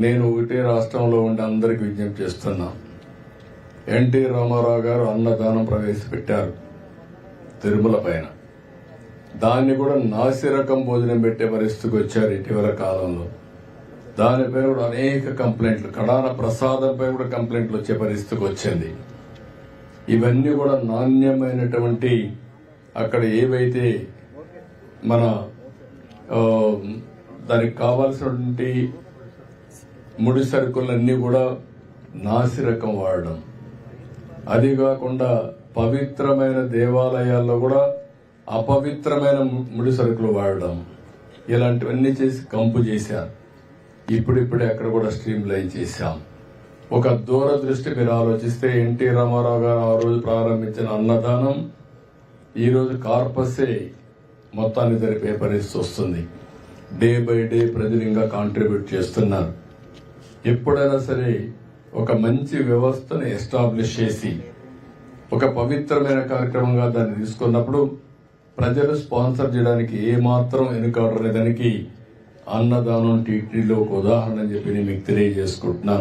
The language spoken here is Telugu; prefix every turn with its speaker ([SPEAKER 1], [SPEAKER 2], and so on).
[SPEAKER 1] నేను ఒకటే రాష్ట్రంలో ఉండి అందరికి విజ్ఞప్తి చేస్తున్నా. ఎన్టీ రామారావు గారు అన్నదానం ప్రవేశపెట్టారు తిరుమల పైన. దాన్ని కూడా నాసిరకం భోజనం పెట్టే పరిస్థితికి వచ్చారు ఇటీవల కాలంలో. దానిపై కూడా అనేక కంప్లైంట్లు, కడాన ప్రసాదంపై కూడా కంప్లైంట్లు వచ్చే పరిస్థితికి వచ్చింది. ఇవన్నీ కూడా నాణ్యమైనటువంటి అక్కడ ఏవైతే మన దానికి కావాల్సినటువంటి ముడి సరుకులన్నీ కూడా నాసిరకం వాడడం, అది కాకుండా పవిత్రమైన దేవాలయాల్లో కూడా అపవిత్రమైన ముడి సరుకులు వాడడం, ఇలాంటివన్నీ చేసి కంపు చేశారు. ఇప్పుడిప్పుడే అక్కడ కూడా స్ట్రీమ్ లైన్ చేశాం. ఒక దూరదృష్టి మీరు ఆలోచిస్తే ఎన్టీ రామారావు గారు ఆ రోజు ప్రారంభించిన అన్నదానం ఈ రోజు కార్పసే మొత్తాన్ని జరిపే పరిస్థితి వస్తుంది. డే బై డే ప్రజలు ఇంకా కాంట్రిబ్యూట్ చేస్తున్నారు. ఎప్పుడైనా సరే ఒక మంచి వ్యవస్థను ఎస్టాబ్లిష్ చేసి ఒక పవిత్రమైన కార్యక్రమంగా దాన్ని తీసుకున్నప్పుడు ప్రజలు స్పాన్సర్ చేయడానికి ఏమాత్రం వెనుకాడనే దానికి అన్నదానం టీటీడీలో ఒక ఉదాహరణ అని చెప్పి నేను మీకు తెలియజేసుకుంటున్నాను.